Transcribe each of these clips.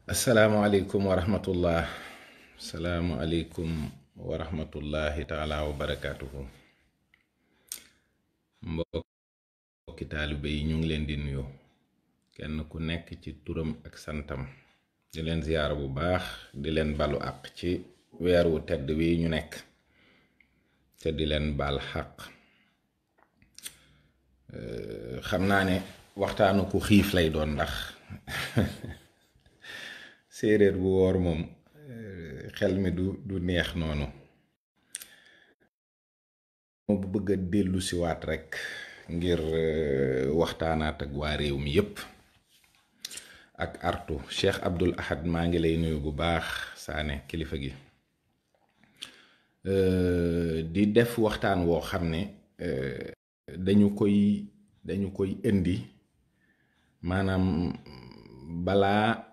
asalaamualeykum wa rahmatullah salaamualeykum wa rahmatullahi taala wa barakaatuhu. Mbokki taalibe yi ñu ngi leen di nuyu kenn ku nekk ci turam ak santam, di leen ziyaara bu baax, di leen balu àq ci weer wu tedd wi ñu nekk te di leen bal xaq. xam naa ne waxtaanu ku xiif lay doon ndax séeréer bu woor moom xel mi du neex noonu. moo bu bëgg a dellu siwaat rekk ngir waxtaanaat ak waa réew mi yépp ak artu Cheikh Abdoul Ahad maa ngi lay nuyu bu baax Saane kilifa gi. di def waxtaan woo xam ne dañu koy indi maanaam balaa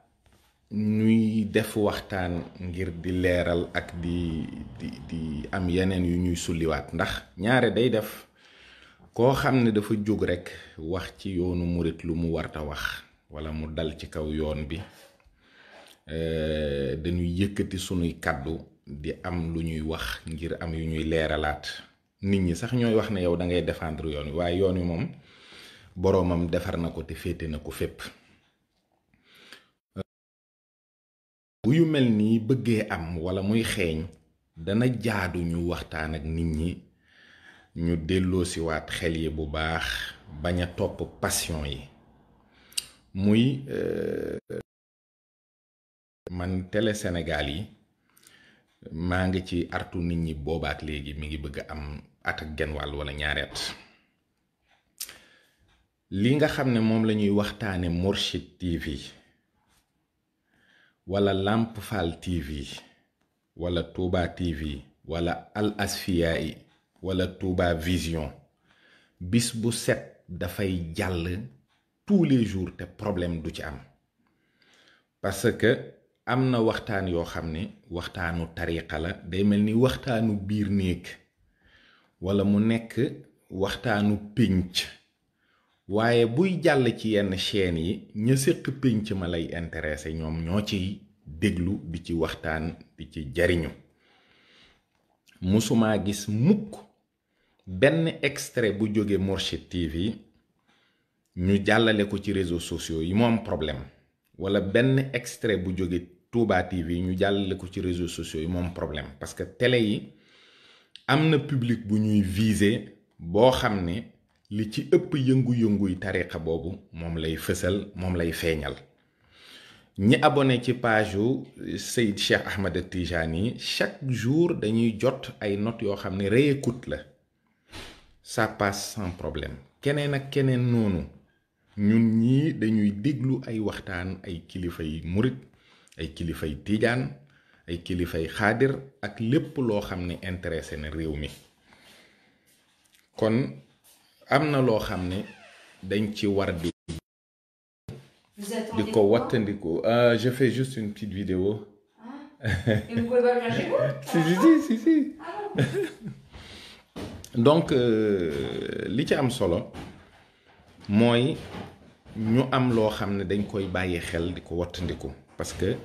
ñuy def waxtaan ngir di leeral ak di am yeneen yu ñuy sulliwaat, ndax ñaare day def koo xam ne dafa jóg rekk wax ci yoonu murit lu mu warta wax walla mu dal ci kaw yoon bi, dañuy yëkkati sunuy kàddu di am lu ñuy wax ngir am yu ñuy leeralaat. nit ñi sax ñooy wax ne yow da ngay défendre yoon wi, waaye yoon wi moom boroomam defar na ko te féete na ko fépp. bu yu mel nii bëggee am walla muy xeeñ, dana jaadu ñu waxtaan ak nit ñi, ñu delloo si waat xel yi bu baax, bañ a topp passion yi. muy man Télé Sénégal yi maa ngi ci artu nit ñi boobaak léegi mi ngi bëgg a am at ak genn wàll walla ñaari at. li nga xam ne moom la ñuy waxtaane Mourchid TV walla Lamp Fall TV walla Touba TV walla Al Asfiyahi walla Touba Vision, bis bu set dafay jàll tous les jours te problème du ci am, parce que am na waxtaan yoo xam ne waxtaanu tariqa la, day mel ni waxtaanu biir néeg walla mu nekk waxtaanu pénc, waaye buy jàll ci yenn chaîne yi ña séq pénc ma lay intéressé, ñoom ñoo ciy déglu di ci waxtaan di ci jariñu. musumaa gis mukk benn extrait bu jóge Mourchid TV ñu jàllale ko ci réseaux sociaux yi moom problème, walla benn extrait bu jóge Touba TV ñu jàllale ko ci réseaux sociaux yi moom problème, parce que télé yi am na public bu ñuy viser boo xam ne li ci ëpp yëngu-yënguy tariqa boobu moom lay fësal, moom lay feeñal. ñi abonné ci page yu Seyd Cheikh Ahmed Tijani chaque jour dañuy jot ay notes yoo xam ne réécoute la, ça passe sans problème. keneen ak keneen noonu, ñun ñii dañuy déglu ay waxtaan ay kilifay murit, ay kilifay tiijaan, ay kilifay xaadir ak lépp loo xam ne intéressé na réew mi. kon am na loo xam ne dañ ci war di ko wattandiku. Je fais juste une petite vidéo. Et vous pouvez pas venir chez vous? Si. donc li ci am solo mooy ñu am loo xam ne dañ koy bàyyi xel di ko wattandiku, parce que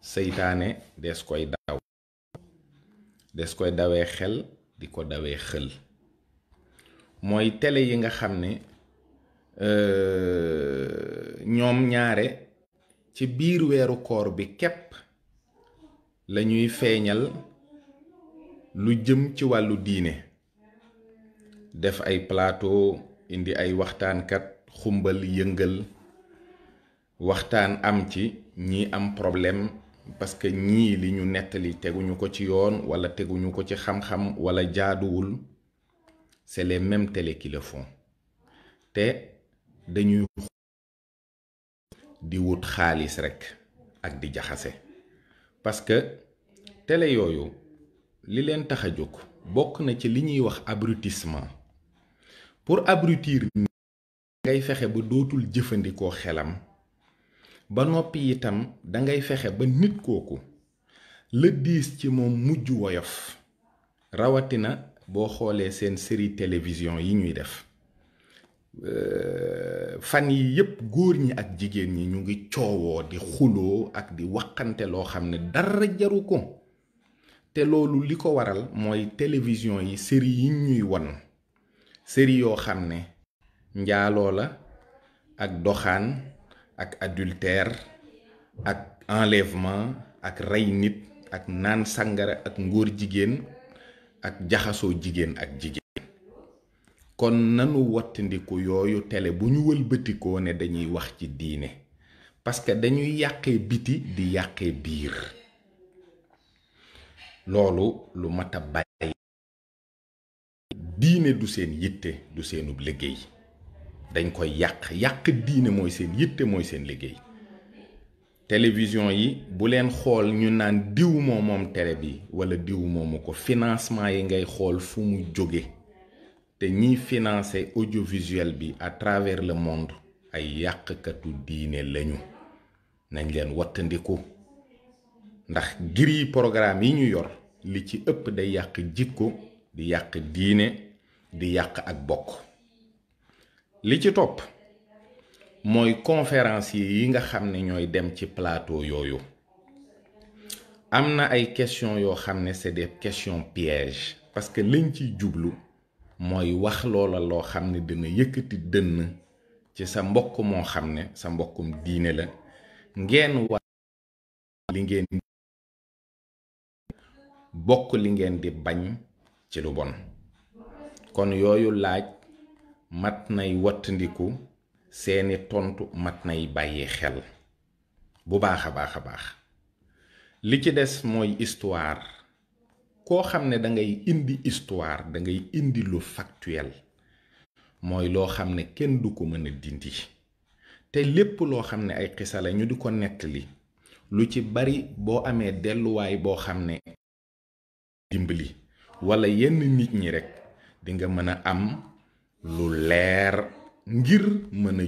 seytaane des koy dawee xel di ko dawee xël. mooy télé yi nga xam ne ñoom ñaare ci biir weeru koor bi képp la ñuy feeñal lu jëm ci wàllu diine, def ay plateau, indi ay waxtaankat, xumbal yëngal, waxtaan am ci, ñii am problème parce que ñii li ñu nettali teguñu ko ci yoon walla teguñu ko ci xam-xam walla jaaduwul. C'est les mêmes télé qui le font te dañuy di wut xaalis rekk ak di jaxase, parce que télé yooyu li leen tax a jóg bokk na ci li ñuy wax abrutissement. pour abrutir ngay fexe ba dootul jëfandikoo xelam, ba noppi itam dangay fexe ba nit kooku la diis ci moom mujj woyof. rawatina boo xoolee seen série télévision yi ñuy def, fan yi yépp góor ñi ak jigéen ñi ñu ngi coowoo di xuloo ak di waxante loo xam ne dara jaru ko te loolu li ko waral mooy télévision yi série yi ñuy won série yoo xam ne njaaloo la ak doxaan ak adultère ak enlèvement ak rey nit ak naan sàngara ak ngóor jigéen ak jaxasoo jigéen ak jigéen kon nanu wattandiku yooyu télé bu ñu wëlbatikoo ne dañuy wax ci diine parce que dañuy yàqee biti di yàqee biir loolu lu mat a bàyyi diine du seen yitte du seenub liggéey dañ koy yàq diine mooy seen yitte mooy seen liggéey télévision yi bu leen xool ñu naan diw moom télé bi wala diw moomu ko financement yi ngay xool fu mu jóge te ñiy financer audiovisuel bi à travers le monde ay yàqkatu diine lañu nañ leen wattandiku ndax giri programme yi ñu yor li ci ëpp day yàq jikko di yàq diine di yàq ak bokk li ci topp mooy conférencier yi nga xam ne ñooy dem ci plateau yooyu am na ay questions yoo xam ne c'est des questions pièges parce que liñ ciy jublu mooy wax loola loo xam ne dina yëkkati dënn ci sa mbokk moo xam ne sa mbokkum diine la ngeen wax li ngeen bokk li ngeen di bañ ci lu bon kon yooyu laaj mat nay wattandiku seeni tontu mat nay bàyyi xel bu baax a baax li ci des mooy histoire koo xam ne dangay indi histoire dangay indi lu factuel mooy loo xam ne kenn du ko mën a dindi te lépp loo xam ne ay xisa la ñu di ko nettali lu ci bari boo amee delluwaay boo xam ne dimbali wala yenn nit ñi rekk di nga mën a am lu leer ngir mën a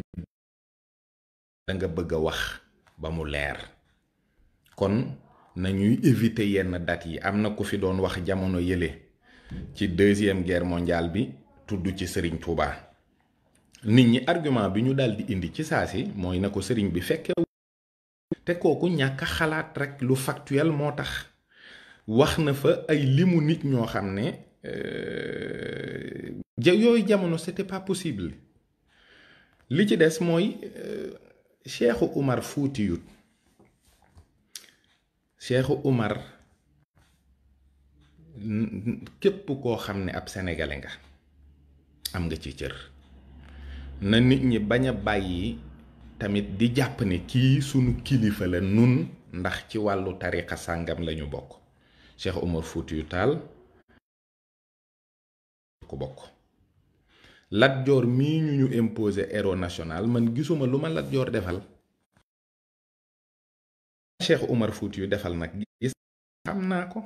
da nga bëgg a wax ba mu leer kon nañuy éviter yenn date yi am na ku fi doon wax jamono yële ci deuxième guerre mondiale bi tudd ci Serigne Touba nit ñi argument bi ñu daldi indi ci saasi mooy na ko Serigne bi fekke te kooku ñàkk a xalaat rekk lu factuel moo tax wax na fa ay limu nit ñoo xam ne yooyu jamono c'était pas possible li ci des mooy Cheikhu Umar Fuutiyut Cheikhu Umar képp koo xam ne ab sénégalais nga am nga ci cër na nit ñi bañ a bàyyi tamit di jàpp ne kii sunu kilifa la nun ndax ci wàllu tariqa sàngam lañu bokk Cheikh Umar Fuutiyu Taal ko bokk Lat Joor mii ñu imposé héros national man gisuma lu ma Lat Joor defal Cheikh Umar Fuutiyu defal nag gis xam naa ko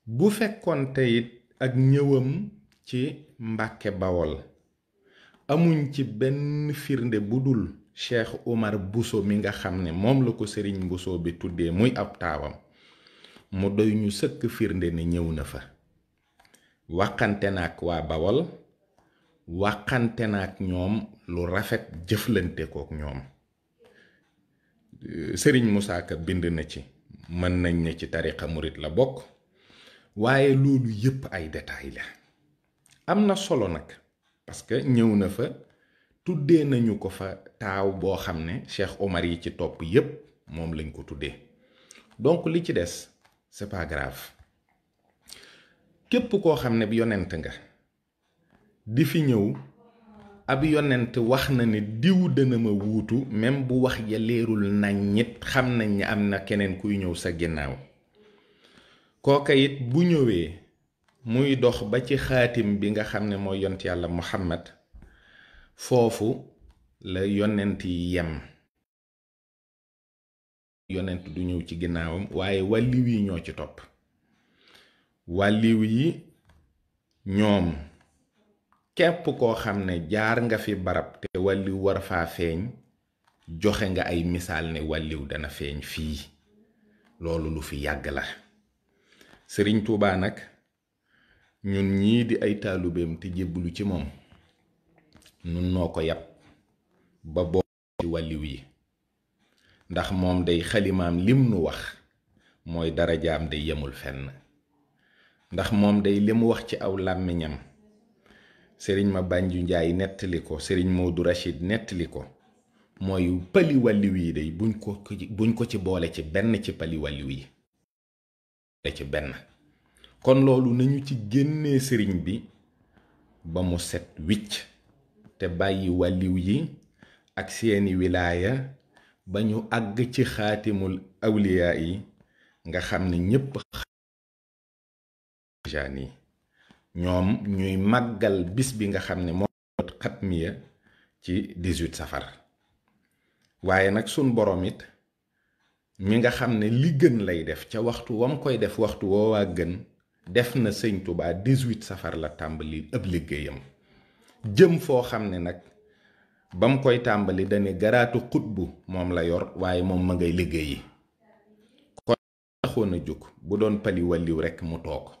bu fekkoon teyit ak ñëwam ci Mbàkke Bawol amuñ ci benn firnde bu dul Cheikh Umar Bousso mi nga xam ne moom la ko Sëriñ Bousso bi tuddee muy ab taawam mu doy ñu sëkk firnde ne ñëw na fa waxante na ak waa Bawol waxante na ak ñoom lu rafet jëflante kook ñoom Sëriñ Musaa Ka bind na ci mën nañ ne ci tariqa murit la bokk waaye loolu yépp ay détails la am na solo nag parce que ñëw na fa tuddee nañu ko fa taaw boo xam ne Cheikh Omar yi ci topp yépp moom lañ ko tuddee donc li ci des c'est pas grave képp koo xam ne bi yonent nga di fi ñëw ab yonent wax na ne diw dana ma wuutu même bu wax ja leerul nañ nit xam nañ ne am na keneen kuy ñëw sa ginnaaw kooka it bu ñëwee muy dox ba ci xaatim bi nga xam ne mooy yont yàlla Muhammad foofu la yonent yi yem yonent du ñëw ci ginnaawam waaye wàlliw yi ñoo ci topp wàlliw yi ñoom képp koo xam ne jaar nga fi barab te wàlliw war faa feeñ joxe nga ay misaal ne wàlliw dana feeñ fii loolu lu fi yàgg la Sëriñ Tuubaa nag ñun ñii di ay taalubeem te jébbalu ci moom nun noo ko yàpp ba boo ci wàlliw yi ndax moom day xalimaam lim nu wax mooy darajaam day yemul fenn ndax moom day li mu wax ci aw làmmiñam sëriñ ma Banju Njaay nettali ko sëriñ Moodu Rachid nettali ko mooy pali wàlliw yi day buñ ko ci boole ci benn ci pali wàlliw yi ci benn kon loolu nañu ci génnee sëriñ bi ba mu set wicc te bàyyi wàlliw yi ak seeni wilaaya ba ñu àgg ci xaatimul awliyaa yi nga xam ne ñépp jaani ñoom ñuy màggal bis bi nga xam ne moo xatmiya ci 18 safar waaye nag sun borom it mi nga xam ne li gën lay def ca waxtu wam koy def waxtu woowaa gën def na sëñ Tuubaa 18 safar la tàmbali ëpp liggéeyam jëm foo xam ne nag bam koy tàmbali dane garaatu xutbu moom la yor waaye moom ma ngay liggéeyi kon taxoon a jóg bu doon pali wàlliw rekk mu toog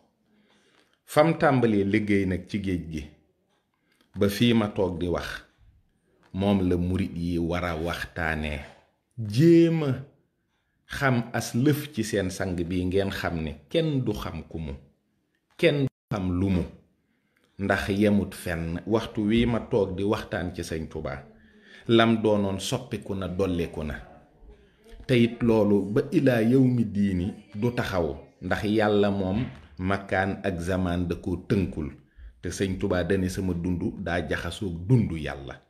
fam tàmbalee liggéey nag ci géej gi ba fii ma toog di wax moom la murit yi war a waxtaanee jéema xam as lëf ci seen sang bi ngeen xam ne kenn du xam ku mu kenn du xam lu mu ndax yemut fenn waxtu wi ma toog di waxtaan ci sëñ Tuubaa lam doonoon soppiku na dolliku na te it loolu ba ilaa yawmi diini du taxaw ndax yàlla moom makkaan ak zamaan da ko tënkul te sëñ Tuubaa dane sama dund daa jaxasoog dundu yàlla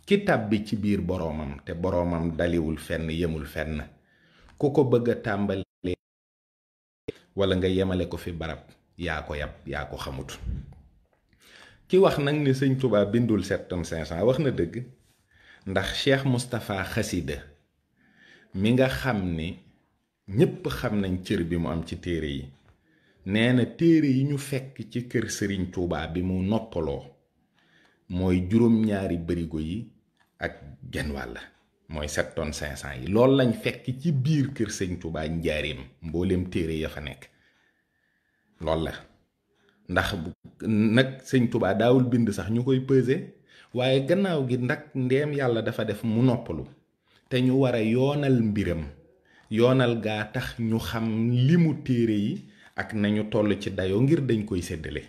ki tàbbi ci biir boroomam te boroomam daliwul fenn yemul fenn ku ko bëgg a tàmbale wala nga yemale ko fi barab yaa ko yab yaa ko xamut ki wax nag ni sëñ Tuubaa bindul 7 tonnes 500 wax na dëgg ndax Cheikh Moustapha Xasida mi nga xam ni ñépp xam nañ cër bi mu am ci téere yi nee na téere yi ñu fekk ci kër sëriñ Tuubaa bi mu noppaloo mooy juróom-ñaari barigo yi ak genn wàll mooy 7 tonnes 500 yi loolu lañ fekk ci biir kër sëñ Tuubaa njaareem mboolem téere ya fa nekk loolu la ndax nag sëñ Tuubaa daawul bind sax ñu koy peser waaye gannaaw gi ndax ndeem yàlla dafa def mu noppalu te ñu war a yoonal mbiram yoonal gaa tax ñu xam limu téere yi ak nañu toll ci dayoo ngir dañ koy séddale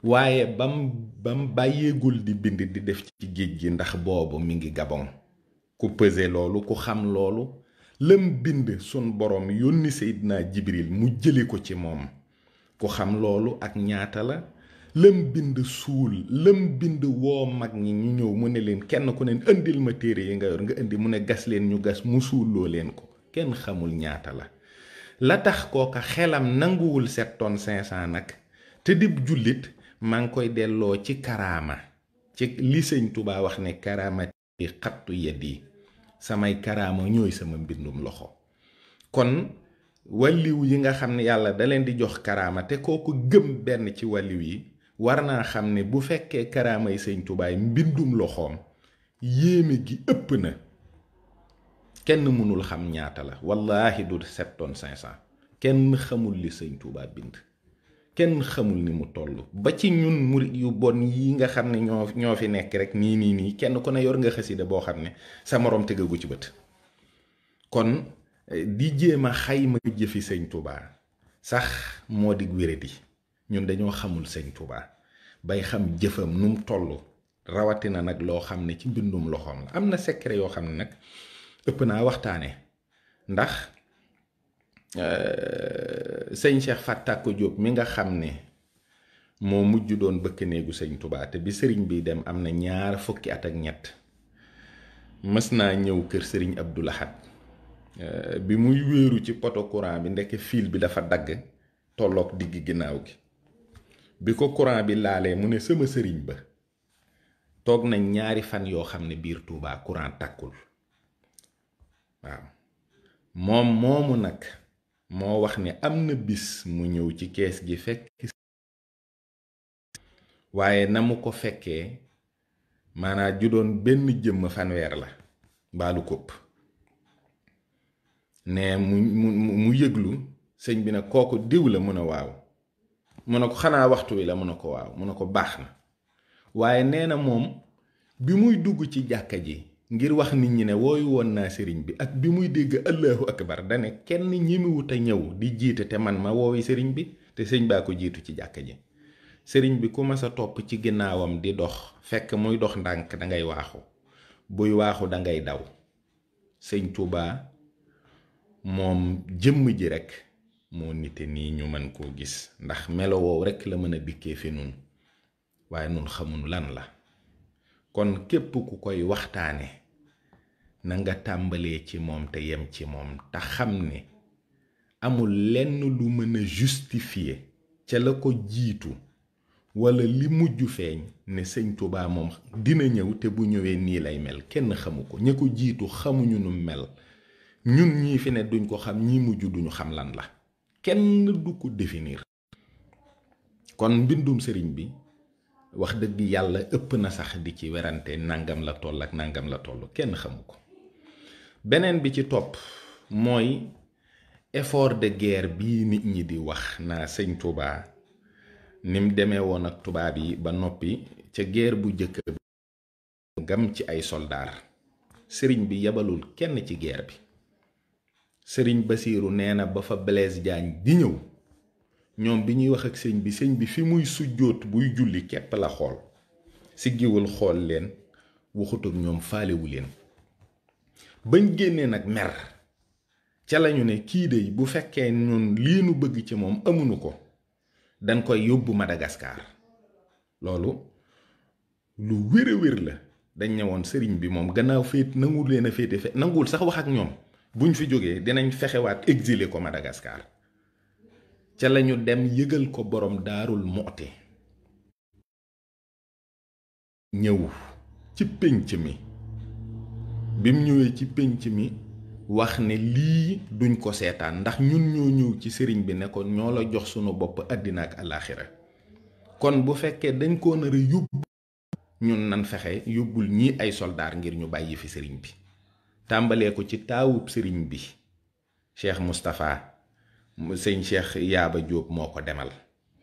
waaye bam bàyyeegul di bind di def ci géej gi ndax boobu mi ngi Gabon ku peser loolu ku xam loolu lëm bind sun borom yónni Seydina Jibril mu jële ko ci moom ku xam loolu ak ñaata la lëm bind suul lëm bind woo mag ñi ñu ñëw mu ne leen kenn ku ne indil ma téere yi nga yor nga indi mu ne gas leen ñu gas mu suulloo leen ko kenn xamul ñaata la tax kooka xelam nanguwul 7 tonnes 500 nag te dib jullit maa ngi koy delloo ci karaama ci li sëñ Tuubaa wax ne karaamati xattu yeddi samay karaama ñooy sama mbindum loxo kon wàlliw yi nga xam ne yàlla da leen di jox karaama te kooku gëm benn ci wàlliw yi war naa xam ne bu fekkee karaama yi sëñ Tuubaa mbindum loxoom yéeme gi ëpp na kenn mënul xam ñaata la wallaahi du 7 tonnes 500 kenn xamul li sëñ Tuubaa bind kenn xamul ni mu toll ba ci ñun murit yu bon yi nga xam ne ñoo fi nekk rek nii kenn ku ne yor nga xasida boo xam ne sa moroom tegagu ci bët kon di jéem a xayma jëfi sëñ Tuubaa sax moo di wéradi ñun dañoo xamul sëñ Tuubaa bay xam jëfam nu mu toll rawatina nag loo xam ne ci mbindum loxoom la am na secret yoo xam ne nag ëpp naa waxtaane ndax sëñ Cheikh Fattako Diop mi nga xam ne moo mujj doon bëkk néegu sëñ Tuubaa te bi sëriñ bi dem am na 2 fukki at ak ñett mës naa ñëw kër sëriñ Abdou Lahad bi muy wéeru ci poto courant bi ndekk fil bi dafa dagg tolloog digg ginnaaw gi bi ko courant bi laalee mu ne sama sëriñ ba toog nañ 2 fan yoo xam ne biir Tuubaa courant takkul waaw moom moomu nag moo wax ne am na bis mu ñëw ci kees gi fekk waaye na mu ko fekkee maanaam ju doon benn jëmm fanweer la mbaalu kopp ne mu yëglu sëñ bi nag kooku diw la mun a waaw mu ne ko xanaa waxtu wi la mun a ko waaw mu ne ko baax na waaye nee na moom bi muy dugg ci jàkka ji ngir wax nit ñi ne wooyu woon naa sëriñ bi ak bi muy dégg allahu akbar dane kenn ñimiwut a ñëw di jiite te man ma woowi sëriñ bi te sëñ baa ko jiitu ci jàkka ji. sëriñ bi ku mas a topp ci ginnaawam di dox fekk muy dox ndànk dangay waaxu buy waaxu dangay daw. sëñ Tuubaa moom jëmm ji rekk moo nite nii ñu mën koo gis ndax melo woow rekk la mën a dikkee fi nun waaye nun xamuñu lan la. kon képp ku koy waxtaane na nga tàmbalee ci moom te yem ci moom te xam ne amul lenn lu mën a justifier ca la ko jiitu walla li mujj feeñ ne sëñ Tuubaa moom dina ñëw te bu ñëwee nii lay mel kenn xamu ko. ña ko jiitu xamuñu nu mel, ñun ñii fi ne duñ ko xam, ñii mujj duñu xam lan la, kenn du ko définir. kon mbindum sëriñ bi wax dëgg yàlla ëpp na sax di ci werante nangam la toll ak nangam la toll, kenn xamu ko. beneen bi ci topp mooy effort de guerre bii nit ñi di wax naa sëñ Tuubaa nim demee woon ak tubaab yi ba noppi ca guerre bu jëkk bi gam ci ay soldaar. sëriñ bi yebalul kenn ci guerre bi. sëriñ Basiiru nee na ba fa Blaise Diagne di ñëw ñoom bi ñuy wax ak sëñ bi fi muy sujjóot buy julli képp la xool, siggiwul xool leen, waxut ak ñoom faalewu leen. bañ génnee nag mer ca lañu ne kii dey bu fekkee ñun lii nu bëgg ci moom amuñu ko dañ koy yóbbu Madagascar. loolu lu wér a wér la. dañ ñëwoon sëriñ bi moom gannaaw féet nanguwul leen a féete nanguwul sax wax ak ñoom, buñ fi jógee dinañ fexewaat exilé ko Madagascar. ca lañu dem yëgal ko borom Daarul Muxti. ñëw ci pénc mi bim ñëwee ci pénc mi wax ne lii duñ ko seetaan ndax ñun ñoo ñëw ci sëriñ bi ne ko ñoo la jox sunu bopp àddina ak alaaxira, kon bu fekkee dañ koo nar a yóbbu ñun nan fexe yóbbul ñii ay soldaar ngir ñu bàyyi fi sëriñ bi. tàmbalee ko ci taawub sëriñ bi Cheikh Moustapha sëñ Cheikh Yaaba Jóob moo ko demal,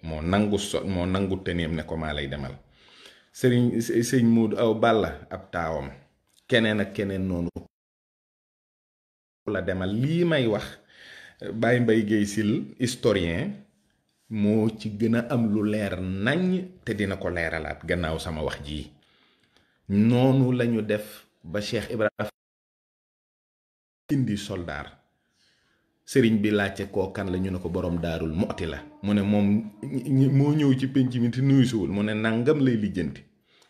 moo nangu teneem ne ko maa lay demal. sëñ Moodu Aw Balla ab taawam, keneen ak keneen noonu la demal. lii may wax Baye Mbaye Guèye Sil historien moo ci gën a am lu leer nañ te dina ko leeralaat gannaaw sama wax ji. noonu lañu def ba Cheikh Ibrahima indi soldaar. sëriñ bi laajte koo kan la ñu ne ko borom Daarul Muxti la, mu ne moom moo ñëw ci penc mi te nuyusiwul, mu ne nangam lay lijjanti.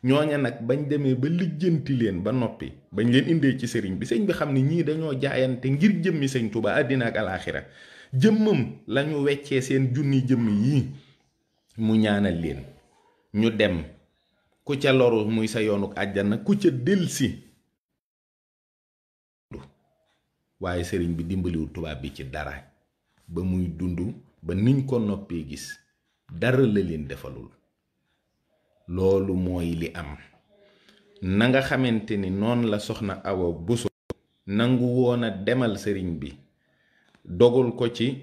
ñooña nag bañ demee ba lijjanti leen ba noppi bañ leen indee ci sëriñ bi xam ne ñii dañoo jaayante ngir jëmmi sëñ Tuubaa àddina ak alaaxira, jëmmam lañu weccee seen junni jëmm yii, mu ñaanal leen ñu dem, ku ca loru muy sa yoonuk àjjana, ku ca delsi. waaye sëriñ bi dimbaliwul tubaab bi ci dara ba muy dund ba niñ ko noppee gis dara la leen defalul. loolu mooy li am. na nga xamante ni noonu la soxna Awa Buso nangu woon a demal sëriñ bi, dogul ko ci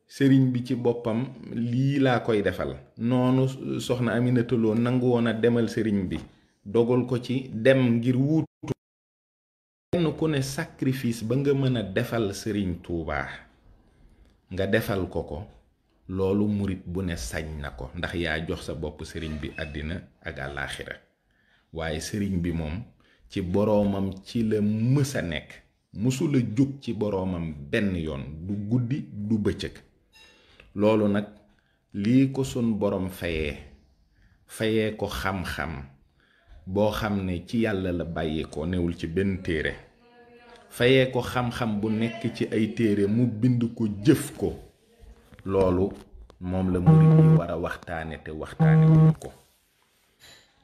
sëriñ bi ci boppam lii laa koy defal, noonu soxna Aminata Lo nangu woon a demal sëriñ bi, dogul ko ci dem ngir wuutu. kenn ku ne sacrifice ba nga mën a defal sëriñ Tuubaa nga defal ko ko, loolu murit bu ne sañ na ko, ndax yaa jox sa bopp sëriñ bi àddina ak àllaaxira. waaye sëriñ bi moom ci boroomam ci la mës a nekk, mësula jóg ci boroomam benn yoon, du guddi du bëccëg. loolu nag lii ko sun boroom fayee ko xam-xam boo xam ne ci yàlla la bàyyi ko, newul ci benn téere, fayee ko xam-xam bu nekk ci ay téere mu bind ko jëf ko. loolu moom la murit yi war a waxtaane te waxtaane wuñu ko.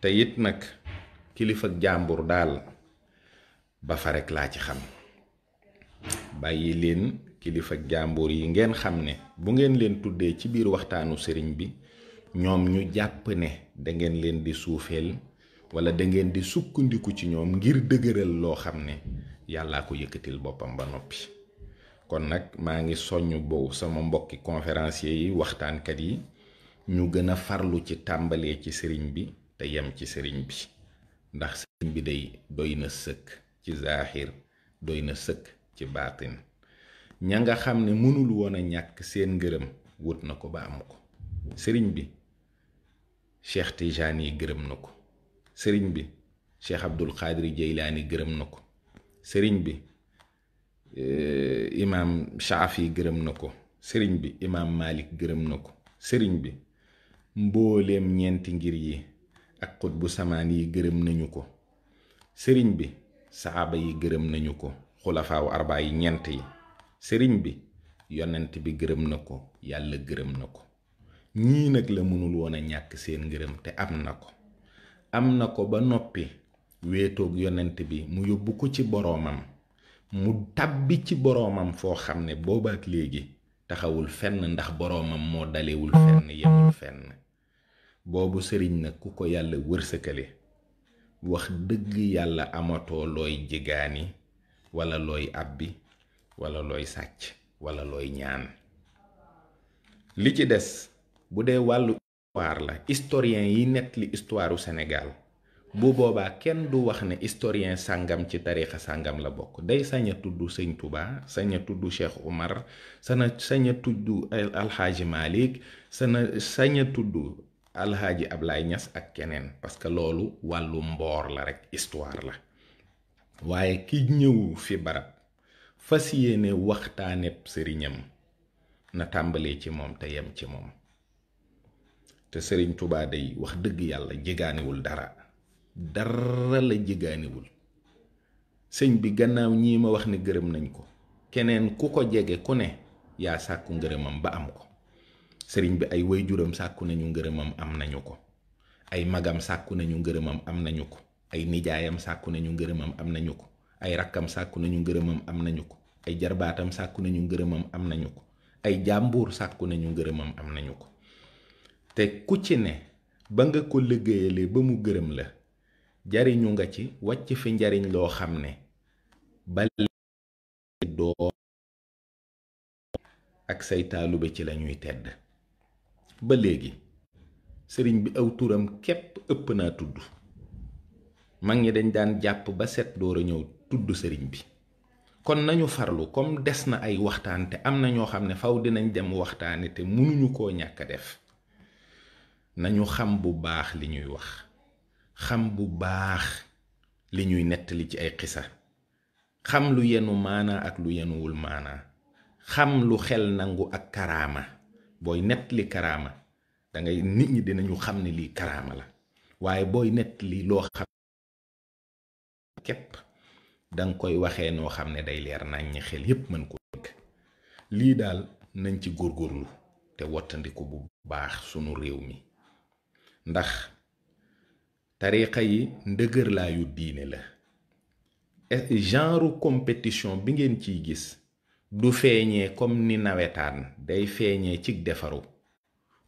te it nag kilifa jàmbur daal ba fa rekk laa ci xam. bàyyi leen kilifa jàmbur yi ngeen xam ne bu ngeen leen tuddee ci biir waxtaanu sëriñ bi, ñoom ñu jàpp ne dangeen leen di suufeel wala dangeen di sukkandiku ci ñoom ngir dëgëral loo xam ne yàllaa ko yëkkatil boppam ba noppi. kon nag maa ngi soññ boobu sama mbokki conférencier yi, waxtaankat yi, ñu gën a farlu ci tàmbalee ci sëriñ bi te yem ci sëriñ bi, ndax bi day doy na sëkk ci zaaxir doy na sëkk ci baatin ña nga xam ne mënul woon a ñàkk seen ngërëm wut na ko ba am ko sëriñ bi Cheikh Tijaan yi gërëm na ko sëriñ bi Cheikh Abdul Xaadir Jeylaani gërëm na ko sëriñ bi imaam Shaafi gërëm na ko sëriñ bi imaam Malik gërëm na ko sëriñ bi mbooleem ñeenti ngir yi ak xutbu samaan yi gërëm nañu ko sëriñ bi saxaaba yi gërëm nañu ko xulafaawu arbaa yi ñeent yi sëriñ bi yonent bi gërëm na ko yàlla gërëm na ko ñii nag la mënul woon a ñàkk seen ngërëm te am na ko ba noppi wéetoog yonent bi mu yóbbu ko ci boroomam mu tàbbi ci boroomam foo xam ne boobaak léegi taxawul fenn ndax boroomam moo dalewul fenn yemul fenn boobu sëriñ nag ku ko yàlla wërsëkale wax dëgg yàlla amatoo looy jigaani wala looy àbbi wala looy sàcc wala looy ñaan li ci des bu dee wàllu histoire la historien yi nettali histoire u Sénégal bu boobaa kenn du wax ne historien sàngam ci tariixa sàngam la bokk day sañ a tudd sëñ Touba sañ a tudd Cheikh Oumar sañ a tudd alxaaji Malik sañ a tudd alxaaji Ablaye Niass ak keneen parce que loolu wàllu mboor la rekk histoire la waaye ki ñëw fi barab fas yéene waxtaaneb sëriñam na tàmbalee ci moom te yem ci moom te sëriñ Touba day wax dëgg yàlla jégaaniwul dara la jégaaniwul sëñ bi gannaaw ñii ma wax ne gërëm nañ ko keneen ku ko jege ku ne yaa sàkku ngërëmam ba am ko sëriñ bi ay waajuram sàkku nañu ngërëmam am nañu ko ay magam sàkku nañu ngërëmam am nañu ko ay nijaayam sàkku nañu ngërëmam am nañu ko ay rakkam sàkku nañu ngërëmam am nañu ko ay jarbaatam sàkku nañu ngërëmam am nañu ko ay jàmbur sàkku nañu ngërëmam am nañu ko te ku ci ne ba nga ko liggéeyale ba mu gërëm la jariñu nga ci wàcc fi njariñ loo xam ne ba doo ak say taalube ci lañuy tedd ba léegi sëriñ bi aw turam képp ëpp naa tudd mag ñi dañ daan jàpp ba set door a ñëw tudd sëriñ bi kon nañu farlu comme des na ay waxtaan te am na ñoo xam ne faw dinañ dem waxtaane te mënuñu koo ñàkk a def nañu xam bu baax li ñuy wax xam bu baax li ñuy nettali ci ay xisa xam lu yenu maanaa ak lu yenuwul maanaa xam lu xel nangu ak karaama booy nettali karaama dangay nit ñi dinañu xam ne lii karaama la waaye booy nettali loo xam képp danga koy waxee noo xam ne day leer nañ ñi xel yépp mën ko dégg lii daal nañ ci góorgóorlu te wottandiku bu baax sunu réew mi ndax tariixa yi ndëgër laayu diine la genre compétition bi ngeen ciy gis du feeñee comme ni nawetaan day feeñee ci defaru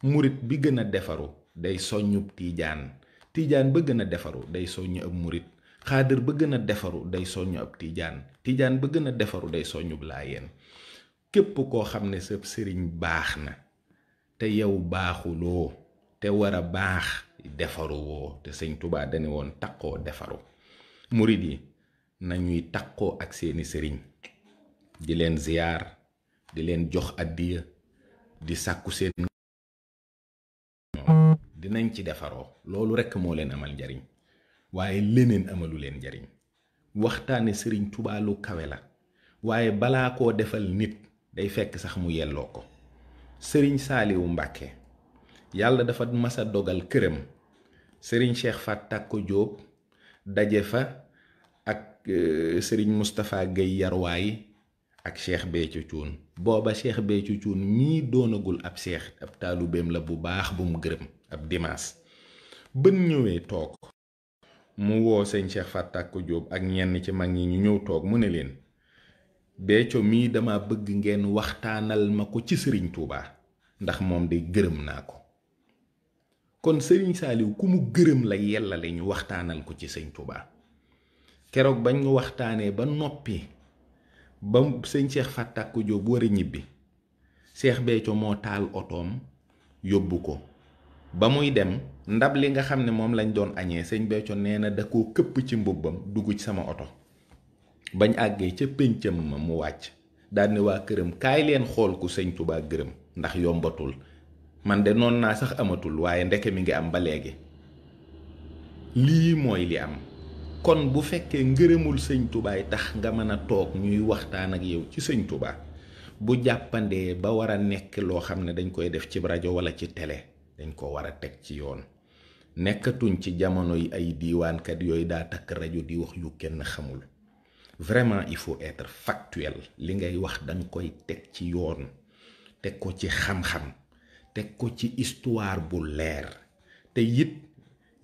murit bi gën a defaru day soññub tiijaan ba gën a defaru day soññ ab murit xaadir ba gën a defaru day soññ ab tiijaan ba gën a defaru day soññub laayeen képp koo xam ne sa sëriñ baax na te yow baaxuloo te war a baax defaru woo te sëñ Tuubaa dane woon taqoo defaru murit yi nañuy taqoo ak seeni sëriñ di leen ziyaar di leen jox addiya di sàkku seen dinañ ci defaroo loolu rekk moo leen amal njariñ waaye leneen amalu leen njariñ waxtaane sëriñ Tuubaa lu kawe la waaye balaa koo defal nit day fekk sax mu yelloo ko sëriñ Saaliwu Mbàkke yàlla dafa masa dogal këram sëriñ Cheikh Fat Tàkko Jóob daje fa ak sëriñ Moustapha Gueye Yarwaay ak Cheikh Béthio Thioune booba Cheikh Béthio Thioune mii doonagul ab seex ab taalubeem la bu baax bu mu gërëm ab dimaas bën ñëwee toog mu woo sëñ Cheikh Fat Tàkko Jóob ak ñenn ci mag ñi ñu ñëw toog mu ne leen Béthio mii dama bëgg ngeen waxtaanal ma ko ci sëriñ Tuubaa ndax moom de gërëm naa ko kon sëriñ Saaliw ku mu gërëm la yellale ñu waxtaanal ko ci sëñ Tuubaa keroog bañ ñu waxtaanee ba noppi ba sëñ Cheikh Fat Tàkko Jóob war a ñibbi Cheikh Béthio moo taal otoom yóbbu ko ba muy dem ndab li nga xam ne moom lañ doon añee sëñ Béthio nee na da koo këpp ci mbubbam dugg ci sama oto bañ àggee ca péncam ma mu wàcc daal ne waa këram kaay leen xool ku sëñ Touba gërëm ndax yombatul man de noon naa sax amatul waaye ndeke mi ngi am ba léegi. lii mooy li am kon bu fekkee ngërëmul sëñ Touba tax nga mën a toog ñuy waxtaan ak yow ci sëñ Touba bu jàppandee ba war a nekk loo xam ne dañ koy def ci rajo wala ci télé dañ ko war a teg ci yoon nekkatuñ ci jamono yi ay diiwaankat yooyu daa takk rajo di wax yu kenn xamul. Vraiment il faut être factuel li ngay wax danga koy teg ci yoon teg ko ci xam-xam teg ko ci histoire bu leer te it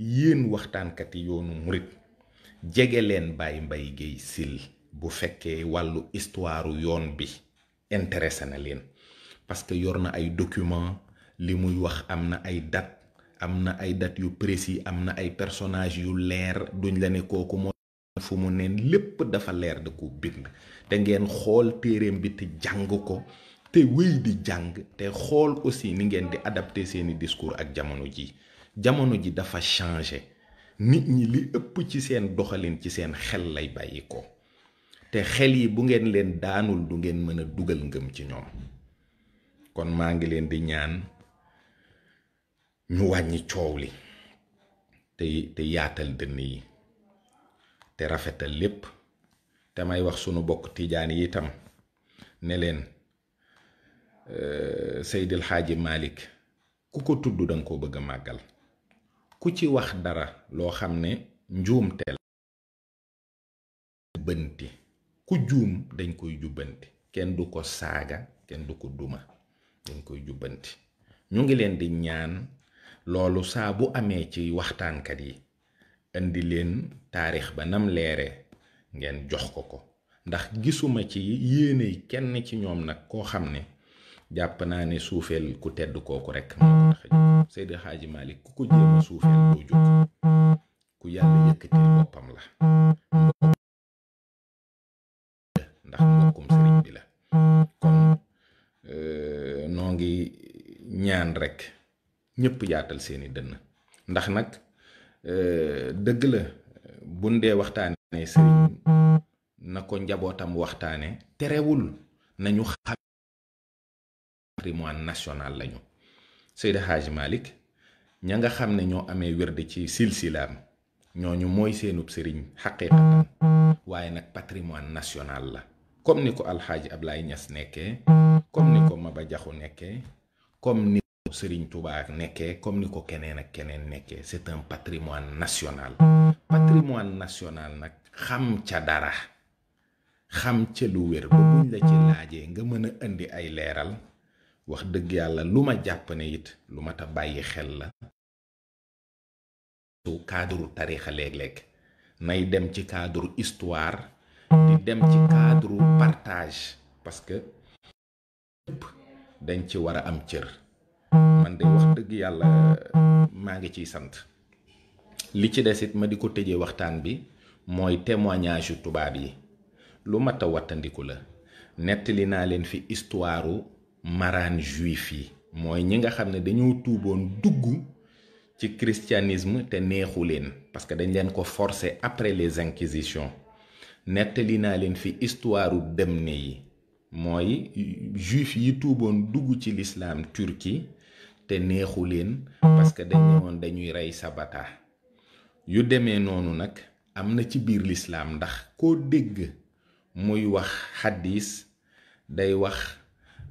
yéen waxtaankat yi yoonu murit jege leen Baye Mbaye Guèye Syll bu fekkee wàllu histoire yoon bi intéressé na leen parce que yor na ay document li muy wax am na ay date yu précis am na ay personnages yu leer duñ la ne kooku moo fu mu neen lépp dafa leer da ko bind te ngeen xool téereem bi te jàng ko te wéy di jàng te xool aussi ni ngeen di adapté seeni discours ak jamono ji dafa changé nit ñi li ëpp ci seen doxalin ci seen xel lay bàyyi ko te xel yi bu ngeen leen daanul du ngeen mën a dugal ngëm ci ñoom kon maa ngi leen di ñaan ñu wàññi coow li te yaatal dënn yi te rafetal lépp te may wax sunu bokk tiijaan yi itam ne leen Seydil Hadji Malick ku ko tudd danga ko bëgg a màggal ku ci wax dara loo xam ne njuumte la jubbanti ku juum dañ koy jubbanti kenn du ko saaga kenn du ko duma dañ koy jubbanti ñu ngi leen di ñaan loolu saa bu amee ci waxtaankat yi indi leen taarix ba nam leere ngeen jox ko ndax gisuma ci yéene kenn ci ñoom nag koo xam ne jàpp naa ne suufeel ku tedd kooku rek moo tax a jóg Seydi Hadji Malick ku ko jéem a suufeel doo jóg ku yàlla yëkkatil boppam la ndax mbokkum sëriñ bi la kon noo ngi ñaan rek ñëpp yaatal seeni dënn ndax nag dëgg la buñ dee waxtaane sëriñ na ko njabootam waxtaane terewul nañu xam patrimoine national lañu Seydi Hadji Malick ña nga xam ne ñoo amee wérde ci silsilaam ñooñu mooy seenub sëriñ xaqiiqatan waaye nag patrimoine national la comme ni ko alxaaji Ablaye Niass nekkee comme ni ko Maba Jaxu nekkee comme ni ko Sëriñ Tuubaa nekkee comme ni ko keneen ak keneen nekkee c'est un patrimoine national nag xam ca dara xam ca lu wér ba buñ la ci laajee nga mën a indi ay leeral wax dëgg yàlla lu ma jàpp ne it lu mat a bàyyi xel la su cadre tariixa léeg-léeg nay dem ci cadre histoire di dem ci cadre partage parce que ñëpp dañ ci war a am cër man de wax dëgg yàlla maa ngi ciy sant li ci des it ma di ko tëjee waxtaan bi mooy témoignage yu tubaab yi lu mat a wattandiku la nettali naa leen fi histoire maraan juif yi mooy ñi nga xam ne dañoo tuuboon dugg ci christianisme te neexu leen parce que dañ leen ko forcer après les inquisitions nettali naa leen fi histoire Demne yi mooy juif yi tuuboon dugg ci l'islam Turquie te neexu leen parce que dañ ne woon dañuy rey sabata yu demee noonu nag am na ci biir l'islam ndax koo dégg muy wax xadis day wax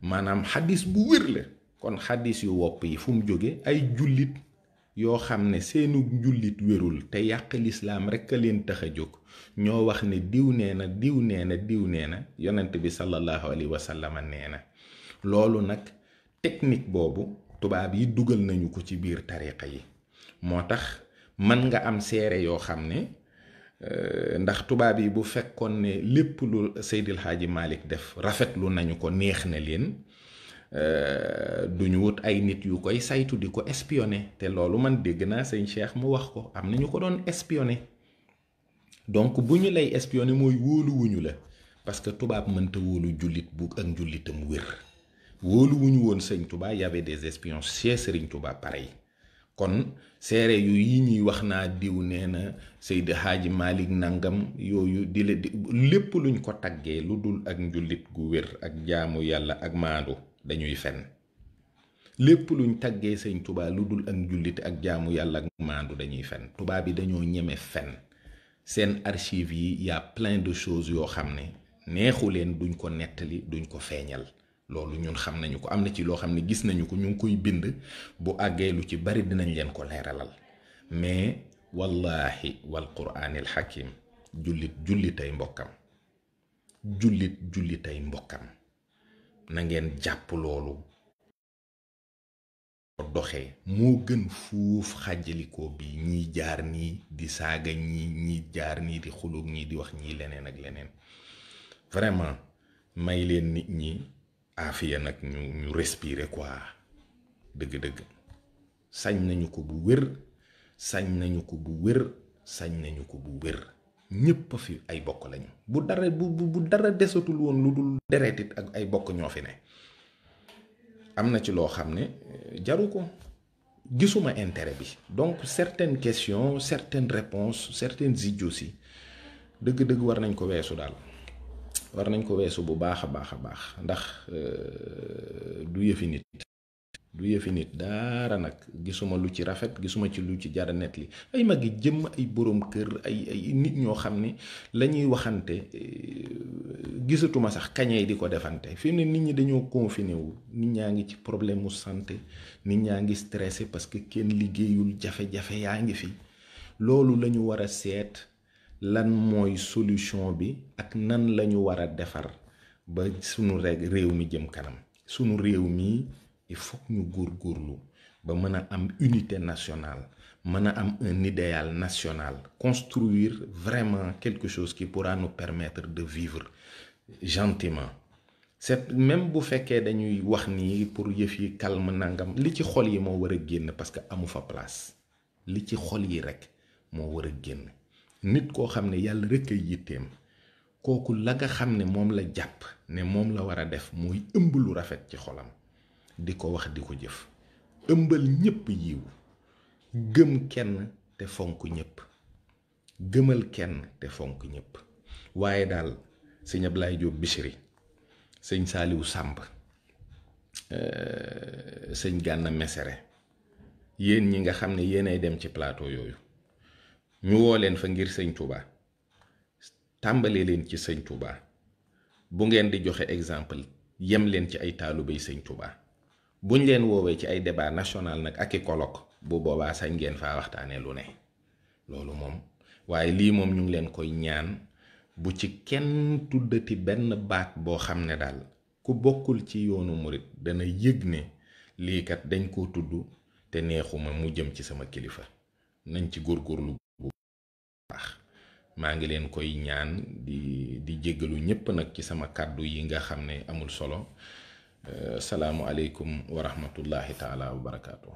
maanaam xadis bu wér la kon xadis yu wopp yi fu mu jóge ay jullit yoo xam ne seenu jullit wérul te yàq lislaam rekk a leen tax a jóg ñoo wax ne diw nee na diw nee na diw nee na yonent bi sallallahu alayhi wa sallam nee na loolu nag technique boobu tubaab yi dugal nañu ko ci biir tariqa yi moo tax mën nga am seere yoo xam ne ndax tubaab yi bu fekkoon ne lépp lu Seydil Hadji Malick def rafetlu nañu ko neex na leen duñu wut ay nit yu koy saytu di ko espionner te loolu man dégg naa sëñ Cheikh mu wax ko am na ñu ko doon espionner donc bu ñu lay espionner mooy wóoluwuñu la parce que tubaab mënta wóolu jullit bu ak njullitam wér wóoluwuñu woon sëñ Touba y avait des espions chez Serigne Touba pareil kon seere yu yi ñuy wax naa diw nee na Seydi Hadji Malick nangam yooyu di la di lépp luñ ko taggee lu dul ak njullit gu wér ak jaamu yàlla ak maandu dañuy fen lépp luñ taggee sëñ Tuubaa lu dul ak njullit ak jaamu yàlla ak maandu dañuy fen tubaab bi dañoo ñeme fen seen archive yi y a plein de choses yoo xam ne neexu leen duñ ko nettali duñ ko feeñal loolu ñun xam nañu ko am na ci loo xam ne gis nañu ko ñu ngi koy bind bu àggee lu ci bari dinañ leen ko leeralal mais wallahi wal quraanil hakim jullitay mbokkam jullitay mbokkam na ngeen jàpp loolu doxee moo gën fuuf xàjjalikoo bi ñii jaar nii di saaga ñii jaar nii di xulug ñii di wax ñii leneen ak leneen vraiment may leen nit ñi aafiya nag ñu respirer quoi dëgg-dëgg sañ nañu ko bu wér sañ nañu ko bu wér ñépp fi ay bokk lañu bu dara desatul woon lu dul deretit ak ay bokk ñoo fi ne am na ci loo xam ne jaru ko gisuma intérêt bi donc certaines questions certaines réponses certaines idioties dëgg-dëgg war nañ ko weesu daal war nañ ko weesu bu baax a baax ndax du yëfi nit daara nag gisuma lu ci rafet gisuma ci lu ci jara net li ay mag yi jëm ay boroom kër ay nit ñoo xam ne la ñuy waxante gisatuma sax kañey di ko defante fi mu ne nit ñi dañoo confiné wu nit ñaa ngi ci problème mu santé nit ñaa ngi stressé parce que kenn liggéeyul jafe-jafe yaa ngi fi loolu la ñu war a seet lan mooy solution bi ak nan la ñu war a defar ba sunu réew mi jëm kanam sunu réew mi il faut ñu góorgóorlu ba mën a am unité nationale mën a am un idéal national construire vraiment quelque chose qui pourra nous permettre de vivre gentiment c'est même bu fekkee dañuy wax nii pour yëf yi calme nangam li ci xol yi moo war a génn parce que amu fa place li ci xol yi rek moo war a génn nit koo xam ne yàlla rek ay yitteem kooku la nga xam ne moom la jàpp ne moom la war a def mooy ëmb lu rafet ci xolam di ko wax di ko jëf ëmbal ñépp yiw gëm kenn te fonk ñépp gëmal kenn te fonk ñépp waaye daal sëñ Ablaye Diop Bichri sëñ Saaliwu Sàmb sëñ Gànna Mesere yéen ñi nga xam ne yéenay dem ci plateau yooyu ñu woo leen fa ngir sëñ Touba tàmbalee leen ci sëñ Touba bu ngeen di joxe exemple yem leen ci ay taalubéy sëñ Touba buñ leen woowee ci ay débat national nag ak i colloque bu boobaa sañ ngeen faa waxtaanee lu ne loolu moom waaye lii moom ñu ngi leen koy ñaan bu ci kenn tuddati benn baat boo xam ne daal ku bokkul ci yoonu murit dana yëg ne lii kat dañ koo tudd te neexuma mu jëm ci sama kilifa nañ ci góorgóorlu bu baax maa ngi leen koy ñaan di jéggalu ñépp nag ci sama kàddu yi nga xam ne amul solo salaamu aleykum wa rahmatullahi taala wa barakaatu.